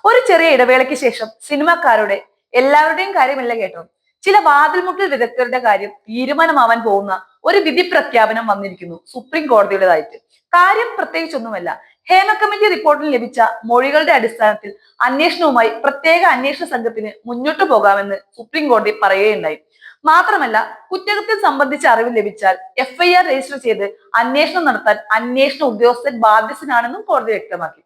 ഒരു ചെറിയ ഇടവേളയ്ക്ക് ശേഷം സിനിമാക്കാരുടെ എല്ലാവരുടെയും കാര്യമല്ല കേട്ടോ, ചില വാതിൽമുട്ടൽ വിദഗ്ധരുടെ കാര്യം തീരുമാനമാവാൻ പോകുന്ന ഒരു വിധി പ്രഖ്യാപനം വന്നിരിക്കുന്നു സുപ്രീം കോടതിയുടേതായിട്ട്. കാര്യം പ്രത്യേകിച്ചൊന്നുമല്ല. ഹേമ കമ്മിറ്റി റിപ്പോർട്ടിൽ ലഭിച്ച മൊഴികളുടെ അടിസ്ഥാനത്തിൽ അന്വേഷണവുമായി പ്രത്യേക അന്വേഷണ സംഘത്തിന് മുന്നോട്ടു പോകാമെന്ന് സുപ്രീം കോടതി പറയുകയുണ്ടായി. മാത്രമല്ല, കുറ്റകൃത്യം സംബന്ധിച്ച അറിവ് ലഭിച്ചാൽ FIR രജിസ്റ്റർ ചെയ്ത് അന്വേഷണം നടത്താൻ അന്വേഷണ ഉദ്യോഗസ്ഥൻ ബാധ്യസ്ഥനാണെന്നും കോടതി വ്യക്തമാക്കി.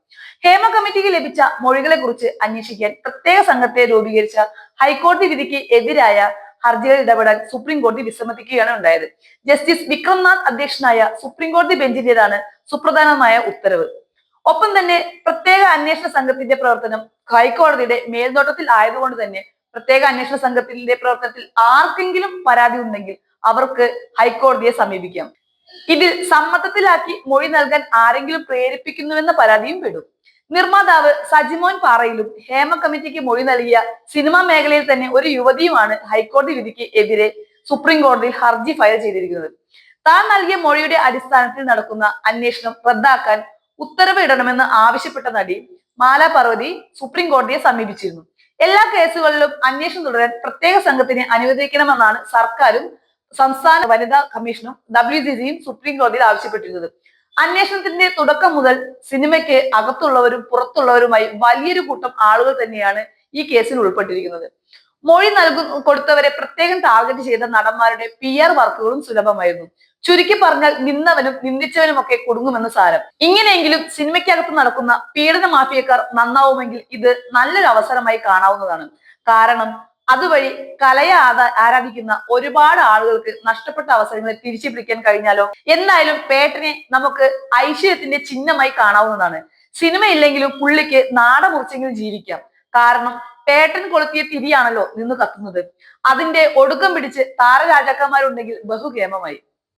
ഹേമ കമ്മിറ്റിക്ക് ലഭിച്ച മൊഴികളെ കുറിച്ച് അന്വേഷിക്കാൻ പ്രത്യേക സംഘത്തെ രൂപീകരിച്ച ഹൈക്കോടതി വിധിക്ക് എതിരായ ഹർജികൾ ഇടപെടാൻ സുപ്രീം കോടതി വിസമ്മതിക്കുകയാണ് ഉണ്ടായത്. ജസ്റ്റിസ് വിക്രംനാഥ് അധ്യക്ഷനായ സുപ്രീം കോടതി ബെഞ്ചിന്റേതാണ് സുപ്രധാനമായ ഉത്തരവ്. ഒപ്പം തന്നെ പ്രത്യേക അന്വേഷണ സംഘത്തിന്റെ പ്രവർത്തനം ഹൈക്കോടതിയുടെ മേൽനോട്ടത്തിൽ ആയതുകൊണ്ട് തന്നെ പ്രത്യേക അന്വേഷണ സംഘത്തിന്റെ പ്രവർത്തനത്തിൽ ആർക്കെങ്കിലും പരാതി ഉണ്ടെങ്കിൽ അവർക്ക് ഹൈക്കോടതിയെ സമീപിക്കാം. ഇതിൽ സമ്മതത്തിലാക്കി മൊഴി നൽകാൻ ആരെങ്കിലും പ്രേരിപ്പിക്കുന്നുവെന്ന പരാതിയും പെടും. നിർമ്മാതാവ് സജിമോൻ പാറയിലും ഹേമ കമ്മിറ്റിക്ക് മൊഴി നൽകിയ സിനിമാ മേഖലയിൽ തന്നെ ഒരു യുവതിയുമാണ് ഹൈക്കോടതി വിധിക്ക് എതിരെ സുപ്രീം കോടതിയിൽ ഹർജി ഫയൽ ചെയ്തിരിക്കുന്നത്. താൻ നൽകിയ മൊഴിയുടെ അടിസ്ഥാനത്തിൽ നടക്കുന്ന അന്വേഷണം റദ്ദാക്കാൻ ഉത്തരവ് ഇടണമെന്ന് ആവശ്യപ്പെട്ട നടി മാല പാർവതി സുപ്രീം കോടതിയെ സമീപിച്ചിരുന്നു. എല്ലാ കേസുകളിലും അന്വേഷണം തുടരാൻ പ്രത്യേക സംഘത്തിനെ അനുവദിക്കണമെന്നാണ് സർക്കാരും സംസ്ഥാന വനിതാ കമ്മീഷനും WCCയും സുപ്രീം കോടതിയിൽ ആവശ്യപ്പെട്ടിരുന്നത്. അന്വേഷണത്തിന്റെ തുടക്കം മുതൽ സിനിമയ്ക്ക് അകത്തുള്ളവരും പുറത്തുള്ളവരുമായി വലിയൊരു കൂട്ടം ആളുകൾ തന്നെയാണ് ഈ കേസിൽ ഉൾപ്പെട്ടിരിക്കുന്നത്. മൊഴി കൊടുത്തവരെ പ്രത്യേകം ടാർഗറ്റ് ചെയ്ത നടന്മാരുടെ PR വർക്കുകളും സുലഭമായിരുന്നു. ചുരുക്കി പറഞ്ഞാൽ നിന്നവനും നിന്ദിച്ചവനും ഒക്കെ കുടുങ്ങുമെന്ന് സാരം. ഇങ്ങനെയെങ്കിലും സിനിമയ്ക്കകത്ത് നടക്കുന്ന പീഡന മാഫിയക്കാർ നന്നാവുമെങ്കിൽ ഇത് നല്ലൊരു അവസരമായി കാണാവുന്നതാണ്. കാരണം അതുവഴി കലയെ ആരാധിക്കുന്ന ഒരുപാട് ആളുകൾക്ക് നഷ്ടപ്പെട്ട അവസരങ്ങളെ തിരിച്ചു പിടിക്കാൻ കഴിഞ്ഞാലോ. എന്തായാലും പേട്ടനെ നമുക്ക് ഐശ്വര്യത്തിന്റെ ചിഹ്നമായി കാണാവുന്നതാണ്. സിനിമ ഇല്ലെങ്കിലും പുള്ളിക്ക് നാട മുറിച്ചെങ്കിലും ജീവിക്കാം. കാരണം പേട്ടൻ കൊളുത്തിയ തിരിയാണല്ലോ നിന്ന് കത്തുന്നത്. അതിന്റെ ഒടുക്കം പിടിച്ച് താരരാജാക്കന്മാരുണ്ടെങ്കിൽ ബഹുകേമമായി.